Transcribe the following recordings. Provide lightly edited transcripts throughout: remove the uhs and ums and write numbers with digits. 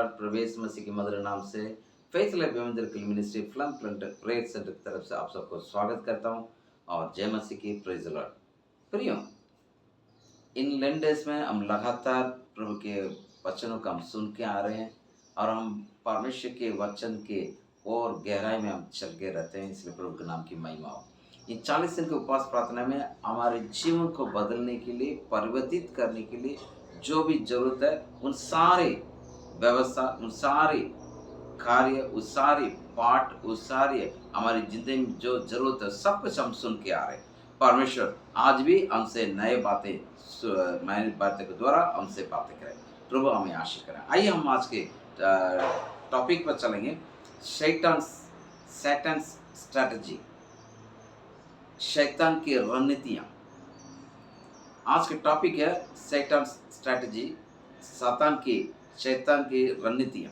Lord. प्रवेश मसीह के मधुर नाम से फेथ लाइफ इवेंजलिकल मिनिस्ट्री फ्लम प्लांट प्रेयर सेंटर की तरफ से आप सबको स्वागत करता हूं और जय मसीह की। Praise the Lord. प्रियो, इन लेन डेज में हम लगातार प्रभु के वचनों को हम सुन के आ रहे हैं और हम परमेश्वर के वचन के और गहराई में हम चल के रहते हैं, इसलिए प्रभु के नाम की महिमा हो। इन 40 दिन के उपवास प्रार्थना में हमारे जीवन को बदलने के लिए, परिवर्तित करने के लिए जो भी जरूरत है, उन सारे व्यवस्था, उन सारे कार्य, उस सारे पाठ, उस सारे हमारी जिंदगी में जो जरूरत है, सब कुछ हम सुन के आ रहे हैं। परमेश्वर आज भी हमसे नए बातें के द्वारा हमसे बातें करें। प्रभु हमें आशीष करें। आइए हम आज के टॉपिक पर चलेंगे। सैटन स्ट्रैटेजी, शैतान की रणनीतियां। आज के टॉपिक है सैटन स्ट्रैटेजी, शैतान की रणनीतियां।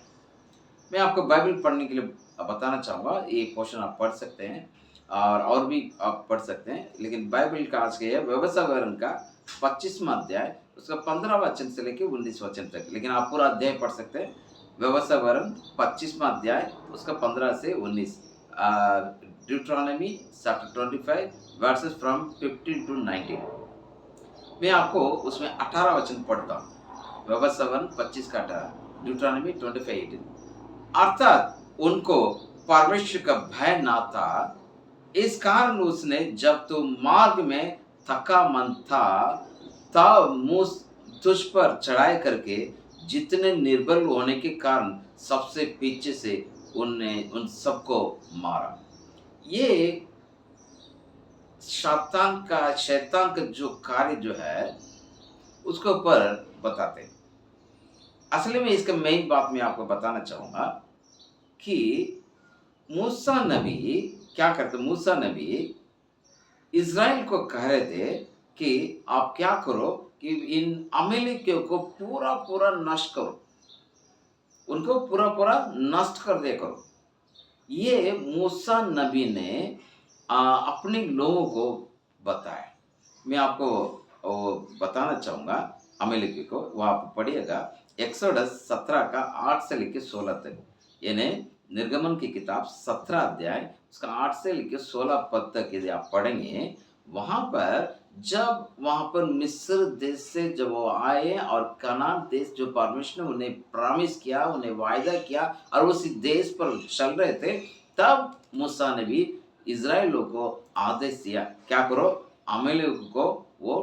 मैं आपको बाइबल पढ़ने के लिए बताना चाहूँगा। ये पोर्शन आप पढ़ सकते हैं और भी आप पढ़ सकते हैं, लेकिन बाइबल का आज के है व्यवस्था विवरण का 25वां अध्याय, उसका 15 वचन से लेकर 19 वचन तक। लेकिन आप पूरा अध्याय पढ़ सकते हैं। व्यवस्था विवरण 25वां अध्याय, उसका 15 से 19। ड्यूटरोनॉमी चैप्टर 25 वर्सेस फ्रॉम 15 to 19। मैं आपको उसमें 18 वचन पढ़ता हूँ। व्यवस्था विवरण 25 का 18, ड्यूटरोनॉमी 25:18। अर्थात उनको परमेश्वर का भय ना था, इस कारण उसने जब तू मार्ग में थका मन था तब मुझ तुझ पर चढ़ाई करके जितने निर्बल होने के कारण सबसे पीछे से उन सबको मारा। ये शैतान का जो कार्य जो है उसके ऊपर बताते हैं। असली में इसका मेन बात मैं आपको बताना चाहूंगा कि मूसा नबी क्या करते। मूसा नबी इज़राइल को कह रहे थे कि आप क्या करो कि इन अमेलिकियों को पूरा पूरा नष्ट करो, उनको पूरा पूरा नष्ट कर दे करो। ये मूसा नबी ने अपने लोगों को बताया। मैं आपको वो बताना चाहूँगा अमेलिकी को। वो आप पढ़िएगा एक्सोडस 17 का 8 से लेकर 16 तक, यानी निर्गमन की किताब 17 अध्याय उसका 8 से लेकर 16 पद तक यदि आप पढ़ेंगे, वहाँ पर जब वहाँ पर मिस्र देश से जब वो आए और कनान देश जो परमेश्वर ने उन्हें प्रॉमिस किया, उन्हें वायदा किया और उसी देश पर चल रहे थे, तब मूसा ने भी इज़राइलियों को आदेश दिया क्या करो, अमेलेक को वो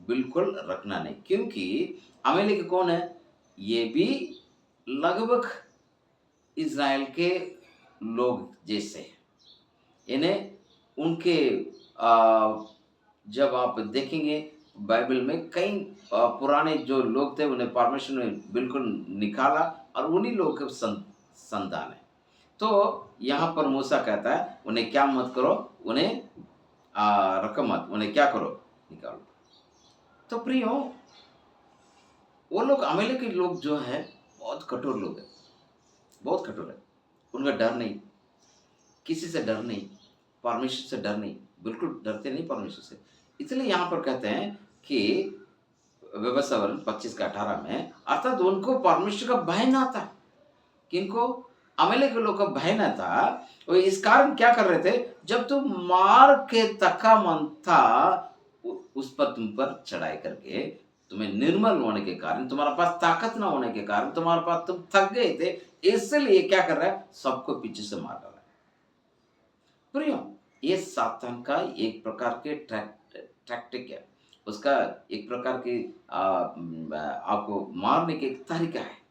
बिल्कुल रखना नहीं। क्योंकि अमेलेक कौन है? ये भी लगभग इज़राइल के लोग जैसे हैं। इन्हें उनके जब आप देखेंगे बाइबल में कई पुराने जो लोग थे उन्हें परमेश्वर ने बिल्कुल निकाला और उन्हीं लोगों के संतान है। तो यहाँ पर मूसा कहता है उन्हें क्या मत करो, उन्हें रकम मत, उन्हें क्या करो, निकालो। तो प्रियो, वो लोग अमेरिका के लोग जो है बहुत कठोर लोग हैं, बहुत कठोर है। उनका डर नहीं, किसी से डर नहीं, परमेश्वर से डर नहीं, बिल्कुल डरते नहीं परमेश्वर से। इसलिए यहाँ पर कहते हैं कि व्यवस्था विवरण 25 का 18 में, अर्थात उनको परमेश्वर का भय ना था। किनको? अमेले के लोग का भय न था। वो इस कारण क्या कर रहे थे, जब तुम मार के तका मन था उस पर तुम पर चढ़ाई करके, तुम्हें निर्मल होने के कारण, तुम्हारे पास ताकत ना होने के कारण, तुम्हारे पास तुम थक गए थे, इसलिए क्या कर रहा है, सबको पीछे से मार रहा है। प्रियो, ये सातान का एक प्रकार के टैक्टिक है, उसका एक प्रकार के आपको मारने के एक तरीका है।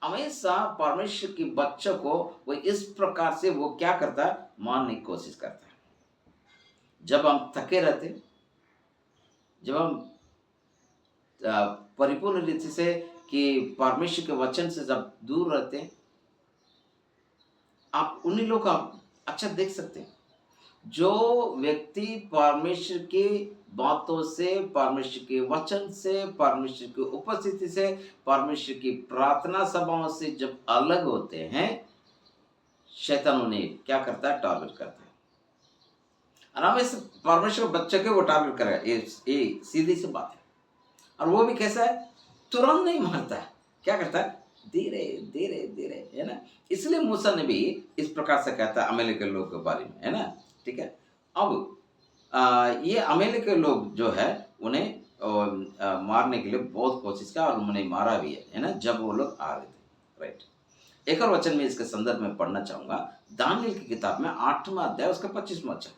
हमेशा परमेश्वर के बच्चों को वो इस प्रकार से वो क्या करता है, मारने की कोशिश करता है। जब हम थके रहते, जब हम परिपूर्ण रीति से कि परमेश्वर के वचन से जब दूर रहते हैं, आप उन्हीं लोग का अच्छा देख सकते हैं। जो व्यक्ति परमेश्वर की बातों से, परमेश्वर के वचन से, परमेश्वर की उपस्थिति से, परमेश्वर की प्रार्थना सभाओं से जब अलग होते हैं, शैतान उन्हें क्या करता है, टारगेट करता है। और हमें परमेश्वर बच्चे के वो टारगेट करेगा, ये सीधी सी बात है। और वो भी कैसा है, तुरंत नहीं मारता है, क्या करता है, धीरे धीरे धीरे, है ना। इसलिए मूसा ने भी इस प्रकार से कहता है अमेरिकी लोग के बारे में, है ना। ठीक है। अब ये अमेरिकी लोग जो है उन्हें मारने के लिए बहुत कोशिश किया और उन्हें मारा भी है ना, जब वो लोग आ रहे थे। राइट। एक और वचन में इसके संदर्भ में पढ़ना चाहूंगा, दानियल की किताब में 8वां अध्याय उसका 25वां वचन,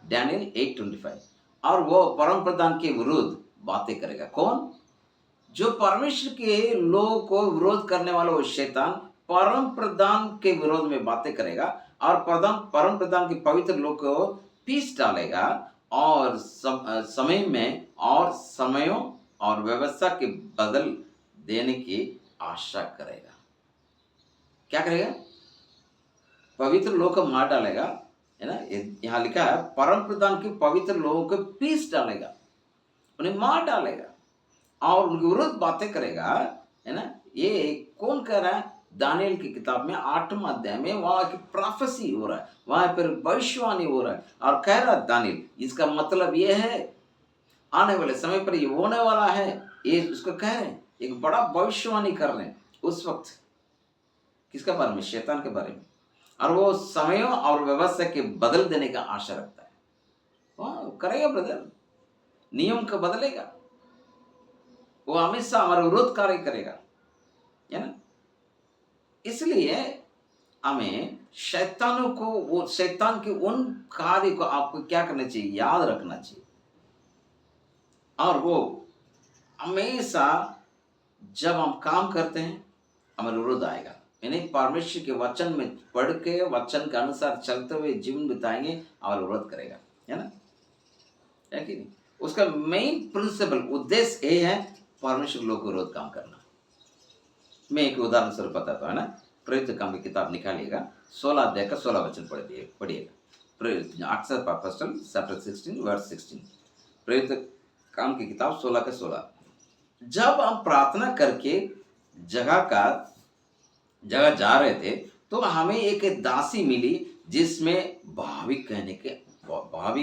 डैनियल 8:25। और वो परम प्रधान के विरुद्ध बातें करेगा। कौन? जो परमेश्वर के लोगों को विरोध करने वाला वो शैतान परम प्रधान के विरोध में बातें करेगा और परम प्रधान के पवित्र लोग को पीस डालेगा और समय में और समयों और व्यवस्था के बदल देने की आशा करेगा। क्या करेगा? पवित्र लोग को मार डालेगा, है ना। यहाँ लिखा है परम प्रधान के पवित्र लोगों को पीस डालेगा, उन्हें मार डालेगा और उनके विरुद्ध बातें करेगा, है ना। ये कौन कह रहा है? दानियल की किताब में 8वां अध्याय में वहां की प्रोफेसी हो रहा है, वहां पर भविष्यवाणी हो रहा है और कह रहा है दानियल, इसका मतलब ये है आने वाले समय पर ये होने वाला है, ये उसको कह रहे हैं, एक बड़ा भविष्यवाणी कर रहे हैं उस वक्त। किसके बारे में? शैतान के बारे में। और वो समयों और व्यवस्था के बदल देने का आशा रखता है। वह करेगा ब्रदर, नियम को बदलेगा, वो हमेशा हमारे विरोध कार्य करेगा, है ना। इसलिए हमें शैतानों को, वो शैतान के उन कार्य को आपको क्या करना चाहिए? याद रखना चाहिए। और वो हमेशा जब हम काम करते हैं हमारे विरोध आएगा। यानी परमेश्वर के वचन में पढ़ के वचन के अनुसार चलते हुए जीवन बिताएंगे और विरोध करेगा, है ना। है कि नहीं? उसका मेन प्रिंसिपल उद्देश्य ये है परमेश्वर लोग को विरोध काम करना। मैं एक उदाहरण स्वरूप बताता हूँ, है ना। प्रेरित काम की किताब निकालिएगा, 16 अध्याय का 16 वचन पढ़िएगा। प्रेरित चैप्टर 16 वर्स 16, प्रेरित काम की किताब 16 का 16। जब हम प्रार्थना करके जगह जा रहे थे तो हमें एक दासी मिली जिसमें भावी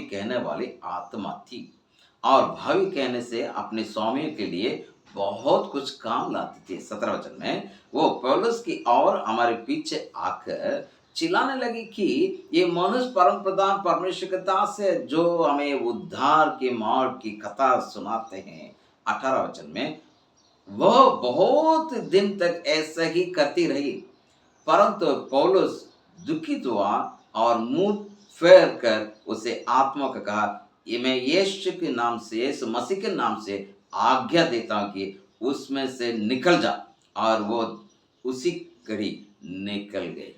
कहने वाली आत्मा थी और भावी कहने से अपने स्वामियों के लिए बहुत कुछ काम लाती थी। 17 वचन में वो पौलुस की और हमारे पीछे आकर चिल्लाने लगी कि ये मनुष्य परम प्रधान परमेश्वर के दास है जो हमें उद्धार के मार्ग की कथा सुनाते हैं। 18 वचन में वह बहुत दिन तक ऐसा ही करती रही, परंतु पौलुस दुखित हुआ और मुंह फेर कर उसे आत्मा को कहा, ये मैं यीशु के नाम से, यीशु मसीह के नाम से आज्ञा देता हूं कि उसमें से निकल जा। और वो उसी घड़ी निकल गई।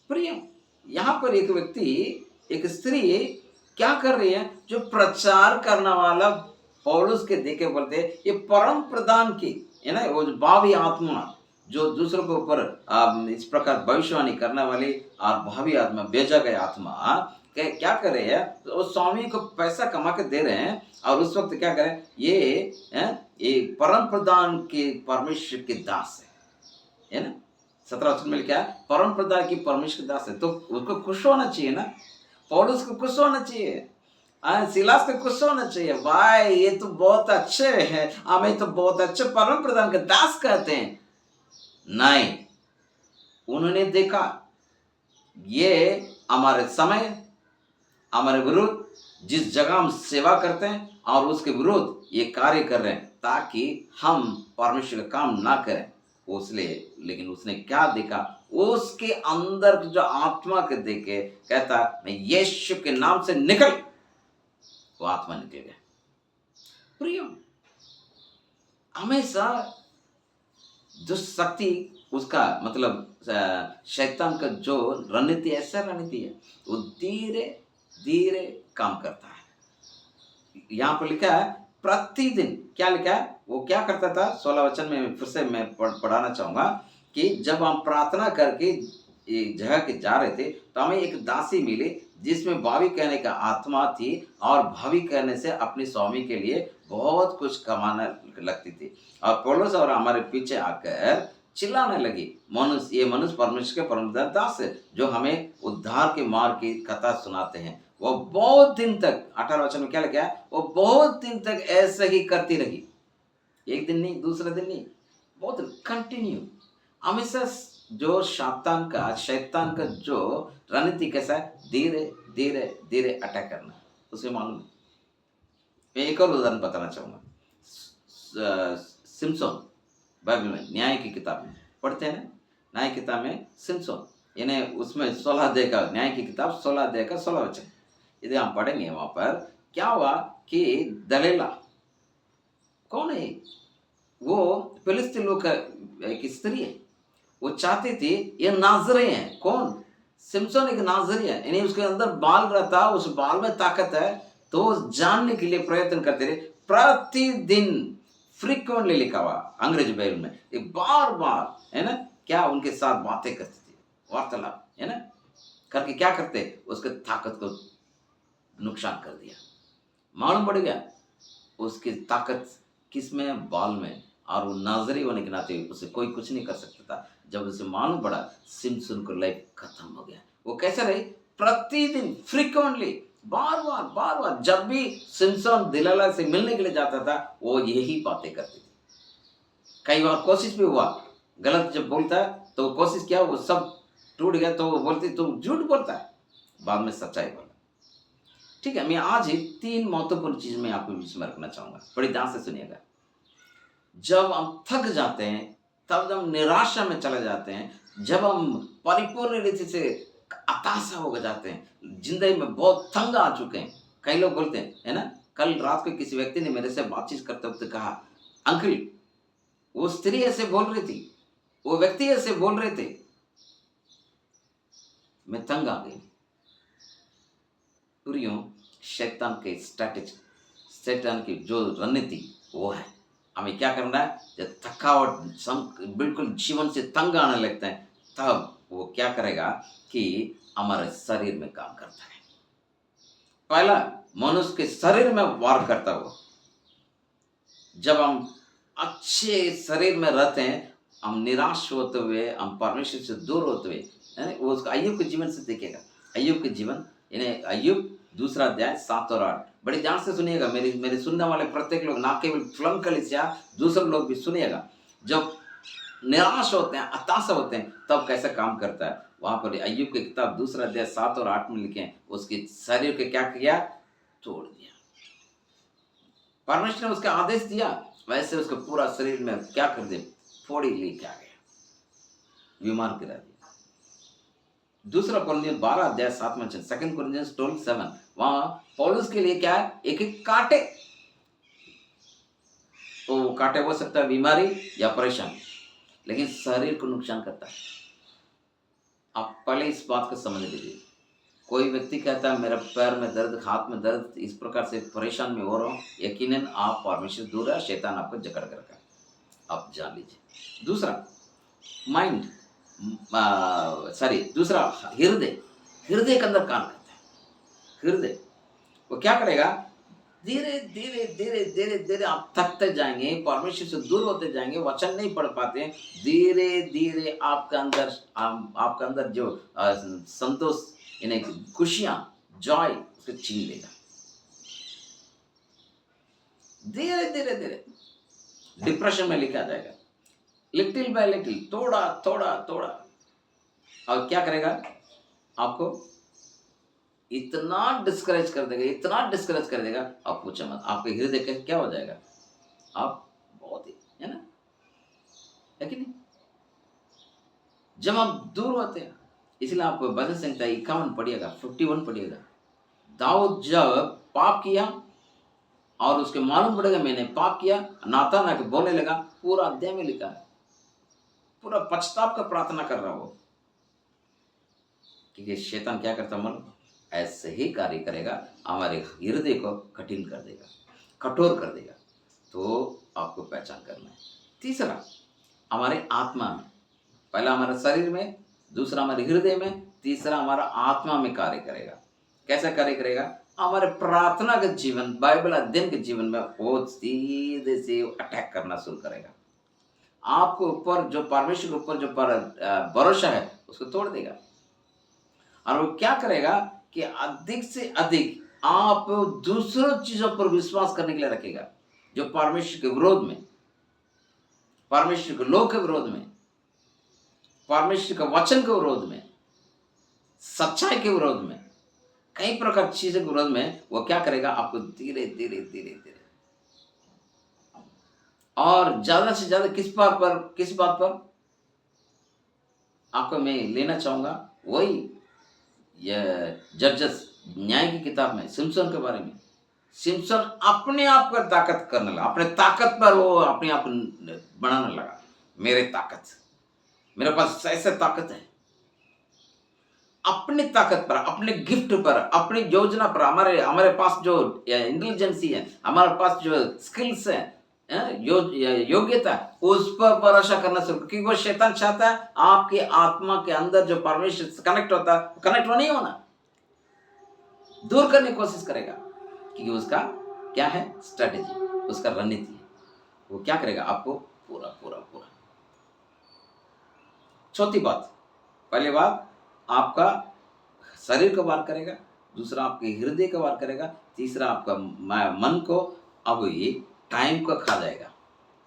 प्रिय, यहाँ पर एक व्यक्ति, एक स्त्री क्या कर रही है? जो प्रचार करने वाला पौलुस के देखे बोलते ये परम प्रधान की, है ना, वो भावी आत्मा जो दूसरों के ऊपर इस प्रकार भविष्यवाणी करने वाली और भावी आत्मा, भेजा गया आत्मा क्या कर रहे हैं? वो स्वामी को पैसा कमा के दे रहे हैं और उस वक्त क्या करें? ये परम प्रधान के परमेश्वर के दास है ना। 17 वचन में लिखा है परम प्रधान की परमेश्वर के दास है, तो उसको खुश होना चाहिए ना। पौलुस को खुश होना चाहिए, सिलास को खुश होना चाहिए। भाई ये तो बहुत अच्छे हैं, हमें तो बहुत अच्छे परम प्रधान के दास कहते हैं। नहीं, उन्होंने देखा ये हमारे समय, हमारे विरुद्ध जिस जगह हम सेवा करते हैं और उसके विरुद्ध ये कार्य कर रहे हैं ताकि हम परमेश्वर का काम ना करें उसलिए। लेकिन उसने क्या देखा? उसके अंदर जो आत्मा के देखे कहता मैं यीशु के नाम से निकल, वो आत्मा निकल गया। प्रिय, हमेशा दुष्ट शक्ति, उसका मतलब शैतान का जो रणनीति, ऐसा रणनीति है, वो धीरे धीरे काम करता है। यहाँ पर लिखा है प्रतिदिन, क्या लिखा है? वो क्या करता था? 16 वचन में फिर से मैं पढ़ाना चाहूंगा कि जब हम प्रार्थना करके जगह के जा रहे थे तो हमें एक दासी मिली जिसमें भावी कहने का आत्मा थी और भावी कहने से अपने स्वामी के लिए बहुत कुछ कमाने लगती थी। और पौलुस और हमारे पीछे आकर चिल्लाने लगी, ये मनुष्य परमेश्वर के परम दास है जो हमें उद्धार के मार्ग की कथा सुनाते हैं। वो बहुत दिन तक, 18 वचन में क्या लिखा है? वो बहुत दिन तक ऐसे ही करती रही। एक दिन नहीं, दूसरा दिन नहीं, बहुत कंटिन्यू। हमेशा जो शैतान का जो रणनीति कैसा है, धीरे धीरे धीरे अटैक करना, उसे मालूम है। मैं एक और उदाहरण बताना चाहूंगा। सिम्सोन, बाइबल में न्याय की किताब में पढ़ते हैं ना, न्याय की किताब में सिम्सोन, यानी उसमें 16 अध्याय का, न्याय की किताब 16 अध्याय का 16 वचन, यदि हम पढ़ेंगे वहां पर क्या हुआ कि दलेला कौन है, वो फिलिस्तीन लोग का एक स्त्री है। वो चाहती थी, ये नाजरे हैं कौन, सिम्सोन एक नाजरी है, यानी उसके अंदर बाल रहता, उस बाल में ताकत है। तो वो जानने के लिए प्रयत्न करते रहे प्रतिदिन, फ्रीक्वेंटली लिखा हुआ अंग्रेजी बाइबल में, ये बार बार है ना, क्या उनके साथ बातें करती थी, वार्तालाप है ना, करके क्या करते, उसके ताकत को नुकसान कर दिया। मालूम पड़ गया उसकी ताकत किस में है, बाल में। और वो नाजरी होने के नाते उसे कोई कुछ नहीं कर सकता था। जब उसे मालूम पड़ा, सिम्पसन को लाइफ खत्म हो गया। वो कैसे रही, प्रतिदिन फ्रीक्वेंटली, बार बार जब भी सिम्पसन दिलाला से मिलने के लिए जाता था, वो यही बातें करती थी। कई बार कोशिश भी हुआ, गलत जब बोलता है तो कोशिश किया, वो सब टूट गया, तो वो बोलती तुम झूठ बोलता है, बाद में सच्चाई बोला। ठीक है, मैं आज ही 3 महत्वपूर्ण चीज मैं आपको बीच में रखना चाहूंगा, बड़ी ध्यान से सुनिएगा। जब हम थक जाते हैं, तब जब हम निराशा में चले जाते हैं, जब हम परिपूर्ण रीति से हताशा हो जाते हैं, जिंदगी में बहुत तंग आ चुके हैं। कई लोग बोलते हैं है ना, कल रात को किसी व्यक्ति ने मेरे से बातचीत करते वक्त कहा, अंकल वो स्त्री ऐसे बोल रही थी, वो व्यक्ति ऐसे बोल रहे थे, मैं तंग आ गई। पूरियों शैतान के स्ट्रैटेजी, शैतान की जो रणनीति वो है, हमें क्या करना है, जब थकावट बिल्कुल जीवन से तंग आने लगते हैं, तब वो क्या करेगा कि हमारे शरीर में काम करता है। पहला, मनुष्य के शरीर में वार करता हो। जब हम अच्छे शरीर में रहते हैं, हम निराश होते हुए, हम परमेश्वर से दूर होते हुए, वो उसका अय्यूब के जीवन से देखेगा। अय्यूब के जीवन, यानी अय्यूब 2 अध्याय 7 और 8, बड़े ध्यान से सुनिएगा। मेरे सुनने वाले प्रत्येक लोग, ना केवल फिल्म कलिसिया, दूसरे लोग भी सुनिएगा। जब निराश होते हैं, हताशा होते हैं, तब कैसा काम करता है। वहां पर अय्यूब की किताब 2 अध्याय 7 और 8 में लिखे हैं, उसके शरीर के क्या किया, तोड़ दिया। परमेश्वर ने उसका आदेश दिया, वैसे उसके पूरा शरीर में क्या कर दे, फोड़ी लेके आ गया, बीमार गिरा दिया। 2 कोरिन्थियन 12 अध्याय 7 में, 2 कोरिन्थियन 12:7, वहां पौलुस के लिए क्या है, एक एक कांटे, तो कांटे हो सकता है बीमारी या परेशानी, लेकिन शरीर को नुकसान करता है। आप पहले इस बात को समझ लीजिए। कोई व्यक्ति कहता है मेरा पैर में दर्द, हाथ में दर्द, इस प्रकार से परेशान में हो रहा हूँ, यकीनन आप परमेश्वर दूर है, शैतान आपको जकड़ कर रखा है, आप जान लीजिए। दूसरा माइंड, दूसरा हृदय, हृदय के अंदर काम करता है। हृदय वो क्या करेगा, धीरे धीरे धीरे धीरे धीरे आप थकते जाएंगे, परमेश्वर से दूर होते जाएंगे, वचन नहीं पढ़ पाते, धीरे धीरे आपका अंदर जो संतोष, यानी खुशियां, जॉय उसको छीन लेगा। धीरे धीरे धीरे डिप्रेशन में लेके आ जाएगा, लिटिल बाय लिटिल, थोड़ा थोड़ा थोड़ा। और क्या करेगा, आपको इतना डिस्करेज कर देगा, इतना डिस्करेज कर देगा, आप पूछो मत। आपके हृदय का क्या हो जाएगा, आप बहुत ही, है ना, है कि नहीं। जब आप दूर होते हैं, इसलिए आप भजन संहिता 51 पढ़िएगा, 51 पढ़िएगा। दाऊद जब पाप किया और उसके मालूम पड़ेगा मैंने पाप किया, नाता ना के बोलने लगा, पूरा अध्याय में लिखा है, पूरा पछताप का प्रार्थना कर रहा हो। क्योंकि शैतान क्या करता मालूम, ऐसे ही कार्य करेगा, हमारे हृदय को कठिन कर देगा, कठोर कर देगा। तो आपको पहचान करना है। तीसरा, हमारे आत्मा में, पहला हमारे शरीर में, दूसरा हमारे हृदय में, तीसरा हमारा आत्मा में कार्य करेगा। कैसा कार्य करेगा, हमारे प्रार्थना के जीवन, बाइबल अध्ययन के जीवन में वो सीधे से अटैक करना शुरू करेगा। आपको ऊपर जो परमेश्वर के ऊपर जो भरोसा है उसको तोड़ देगा। और वो क्या करेगा कि अधिक से अधिक आप दूसरों चीजों पर विश्वास करने के लिए रखेगा, जो परमेश्वर के विरोध में, परमेश्वर के लोक के विरोध में। परमेश्वर के वचन के विरोध में, सच्चाई के विरोध में, कई प्रकार की चीजों के विरोध में वो क्या करेगा, आपको धीरे धीरे धीरे धीरे और ज्यादा से ज्यादा किस बात पर आपको मैं लेना चाहूंगा, वही जजस न्याय की किताब में सिम्सन के बारे में। सिम्सन अपने आप पर ताकत करने लगा, अपने ताकत पर वो अपने आप बनाने लगा। मेरे ताकत, मेरे पास ऐसे ताकत है, अपनी ताकत पर, अपने गिफ्ट पर, अपनी योजना पर, हमारे हमारे पास जो इंटेलिजेंसी है, हमारे पास जो स्किल्स है, योग्यता, उस पर भरोसा करना शुरू, क्योंकि वो शैतान चाहता है आपकी आत्मा के अंदर जो परमेश्वर से कनेक्ट होता है, कनेक्ट हो नहीं होना, दूर करने की कोशिश करेगा, क्योंकि उसका क्या है, स्ट्रेटेजी, उसका रणनीति है। वो क्या करेगा, आपको पूरा पूरा पूरा। चौथी बात, पहली बात आपका शरीर को वार करेगा, दूसरा आपके हृदय को वार करेगा, तीसरा आपका मन को, अब ये टाइम को खा जाएगा,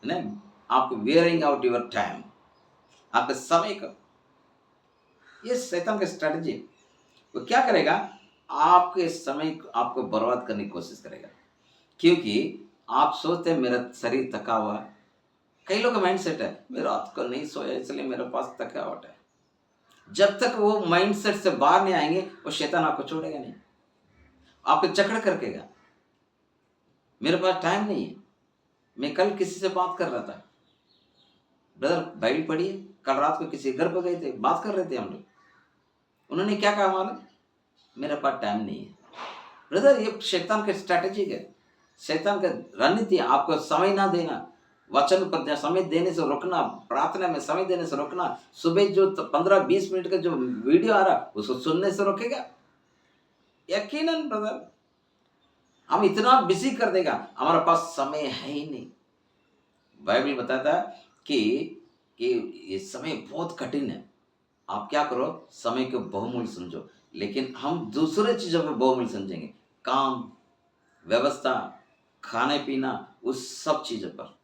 है ना, आपको वेयरिंग आउट योर टाइम, आपके समय को। ये शैतान का स्ट्रेटजी। वो क्या करेगा, आपके समय को आपको बर्बाद करने की कोशिश करेगा, क्योंकि आप सोचते हैं मेरा शरीर थका हुआ है। कई लोग का माइंड सेट है, मैं रात को नहीं सोया इसलिए मेरे पास थकावट है। जब तक वो माइंड सेट से बाहर नहीं आएंगे, वो शैतान आपको छोड़ेगा नहीं, आपको चकड़ करकेगा। मेरे पास टाइम नहीं है। मैं कल किसी से बात कर रहा था, ब्रदर बाइबल पढ़िए, कल रात को किसी घर पर गए थे, बात कर रहे थे हम लोग, उन्होंने क्या कहा मालूम, मेरे पास टाइम नहीं है। ब्रदर ये शैतान का स्ट्रैटेजी है, शैतान का रणनीति, आपको समय ना देना, वचन पर समय देने से रोकना, प्रार्थना में समय देने से रोकना, सुबह जो 15-20 मिनट का जो वीडियो आ रहा उसको सुनने से रोकेगा। यकीनन ब्रदर हम इतना बिजी कर देगा, हमारे पास समय है ही नहीं। बाइबल बताता है कि ये समय बहुत कठिन है। आप क्या करो, समय को बहुमूल्य समझो, लेकिन हम दूसरे चीजों में बहुमूल्य समझेंगे, काम, व्यवस्था, खाने पीना, उस सब चीजों पर।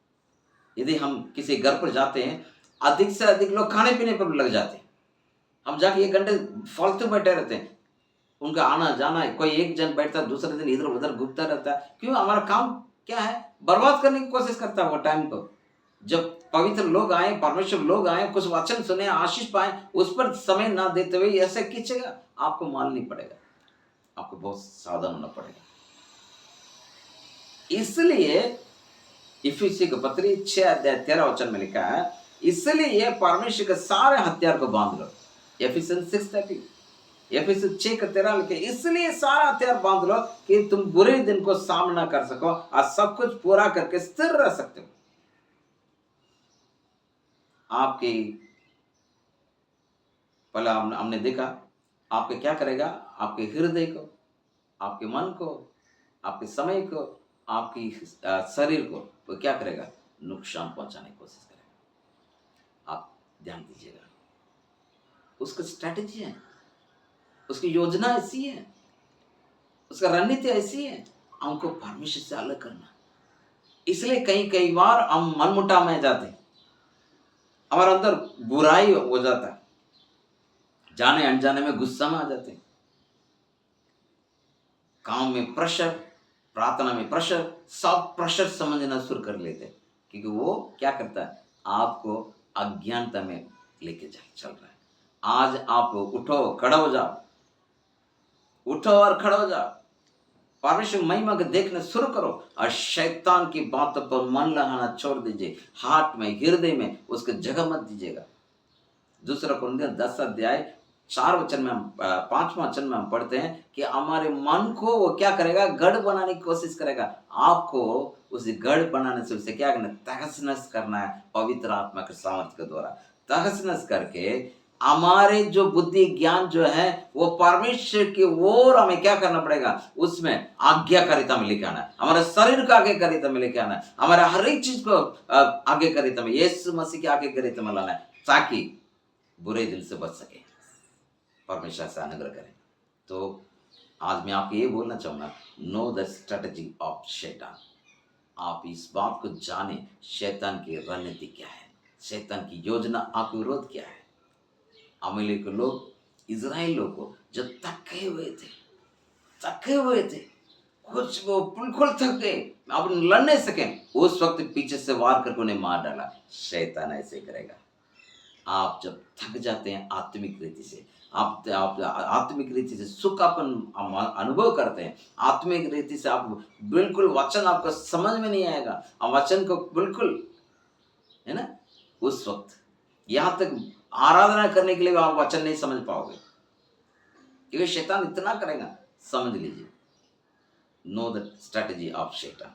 यदि हम किसी घर पर जाते हैं, अधिक से अधिक लोग खाने पीने पर लग जाते हैं। हम जाके 1 घंटे फालतू बैठे रहते हैं, उनका आना जाना, कोई एक जन बैठता है, दूसरे दिन इधर उधर घूमता रहता है। क्यों, हमारा काम क्या है, बर्बाद करने की कोशिश करता है वो टाइम को। जब पवित्र लोग आए, परमेश्वर लोग आए, कुछ वचन सुने, आशीष पाए, उस पर समय ना देते हुए ऐसे खींचेगा, आपको माननी पड़ेगा, आपको बहुत सावधान होना पड़ेगा। इसलिए इफिसी के पत्री 6:13 में लिखा है, इसलिए परमेश्वर के सारे हथियार को बांध लो। एफिसियंस 6:30, एफिसियंस 6:13 लिखे, इसलिए सारा हथियार बांध लो कि तुम बुरे दिन को सामना कर सको और सब कुछ पूरा करके स्थिर रह सकते हो। आपकी पहला हमने देखा, आपके क्या करेगा, आपके हृदय को, आपके मन को, आपके समय को, आपकी शरीर को वो क्या करेगा, नुकसान पहुंचाने की कोशिश करेगा। आप ध्यान दीजिएगा, उसका स्ट्रैटेजी है, उसकी योजना ऐसी है, उसका रणनीति ऐसी है, हमको परमेश्वर से अलग करना। इसलिए कई बार हम मनमुटाव में जाते हैं, हमारे अंदर बुराई हो जाता है, जाने अनजाने में गुस्सा में आ जाते हैं, काम में प्रेशर, प्रार्थना में प्रेशर, सब प्रेशर समझना शुरू कर लेते हैं, क्योंकि वो क्या करता है, आपको अज्ञानता में लेके चल रहा है। आज आप उठो, खड़ा हो जाओ, उठो और खड़ा हो जाओ, परमेश्वर महिमा को देखना शुरू करो और शैतान की बातों पर मन लगाना छोड़ दीजिए। हार्ट में, हृदय में उसको जगह मत दीजिएगा। दूसरा कुरिन्थियों 10:4 में 5वां वचन में हम पढ़ते हैं कि हमारे मन को वो क्या करेगा, गढ़ बनाने की कोशिश करेगा। आपको उस गढ़ बनाने से उसे क्या करना, तहस-नहस करना है पवित्र आत्मा के सामर्थ्य के द्वारा। तहस-नहस करके हमारे जो बुद्धि ज्ञान जो है वो परमेश्वर की ओर हमें क्या करना पड़ेगा, उसमें आज्ञाकारिता में लेके आना है। हमारे शरीर को आज्ञाकारिता में लेके आना है, हमारे हर एक चीज को आज्ञाकारिता में, यीशु मसीह की आज्ञाकारिता में लाना है, ताकि बुरे दिल से बच सके, परमेश्वर से अनुग्रह करें। तो आज मैं आपको ये बोलना चाहूंगा, नो द स्ट्रेटजी ऑफ शैतान। आप इस बात को जाने, शैतान की रणनीति क्या है, शैतान की योजना, आपके विरोध क्या है। अमीलेक के लोग इज़राइल लोग को जो थके हुए थे, कुछ वो बिल्कुल थक गए, अब लड़ नहीं सके, उस वक्त पीछे से वार करके उन्हें मार डाला। शैतान ऐसे करेगा। आप जब थक जाते हैं आत्मिक रीति से, आप आत्मिक रीति से सुखापन अनुभव करते हैं, आत्मिक रीति से आप बिल्कुल वचन आपको समझ में नहीं आएगा, आप वचन को बिल्कुल, है ना, उस वक्त यहाँ तक आराधना करने के लिए भी आप वचन नहीं समझ पाओगे, क्योंकि शैतान इतना करेगा। समझ लीजिए, नो द स्ट्रेटजी ऑफ शैतान,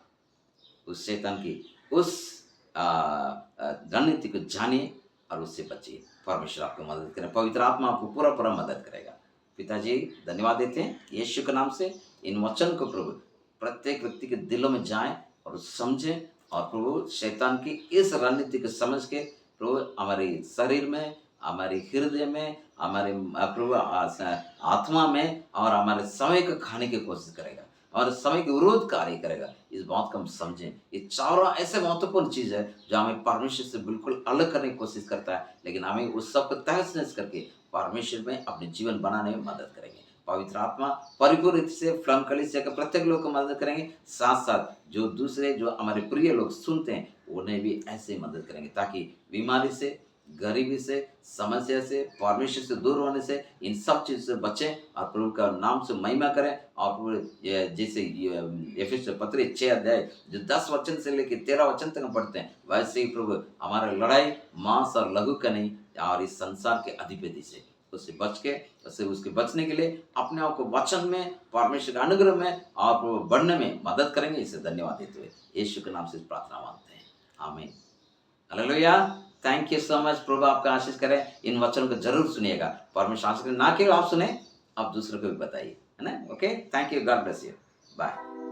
उस शैतान की उस रणनीति को जानिए और उससे बचिए। परमेश्वर आपको मदद करें, पवित्र आत्मा आपको पूरा पूरा मदद करेगा। पिताजी धन्यवाद देते हैं यीशु के नाम से, इन वचन को प्रभु प्रत्येक व्यक्ति के दिलों में जाए और समझें, और प्रभु शैतान की इस रणनीति को समझ के प्रभु हमारे शरीर में, हमारे हृदय में, हमारे प्रभु आत्मा में और हमारे समय को खाने की कोशिश करेगा और समय के विरोध कार्य करेगा। इस बात को हम समझें। ये चारों ऐसे महत्वपूर्ण चीज़ है जो हमें परमेश्वर से बिल्कुल अलग करने की कोशिश करता है, लेकिन हमें उस सब को तहस नहस करके परमेश्वर में अपने जीवन बनाने में मदद करेंगे। पवित्र आत्मा परिपूर्ण रीति से फ्लम कलीसिया के प्रत्येक लोग को मदद करेंगे, साथ साथ जो दूसरे जो हमारे प्रिय लोग सुनते हैं उन्हें भी ऐसे मदद करेंगे, ताकि बीमारी से, गरीबी से, समस्या से, परमेश्वर से दूर होने से, इन सब चीज़ से बचें और प्रभु का नाम से महिमा करें। और प्रभु जैसे एफेसर पत्री 6 अध्याय जो 10 वचन से लेकर 13 वचन तक हम पढ़ते हैं, वैसे ही प्रभु हमारा लड़ाई मांस और लहू का नहीं, और इस संसार के अधिपति से, उससे बच के, उसके बचने के लिए अपने आप को वचन में, परमेश्वर के अनुग्रह में और प्रभु बढ़ने में मदद करेंगे। इसे धन्यवाद देते हुए यीशु के नाम से प्रार्थना मांगते हैं, आमीन। हालेलुया। Thank you so much. प्रभु आपका आशीष करें। इन वचनों को जरूर सुनिएगा। परमेश्वर आशीष करें, ना केवल आप सुने, आप दूसरों को भी बताइए, है ना। Okay, thank you, God bless you, bye.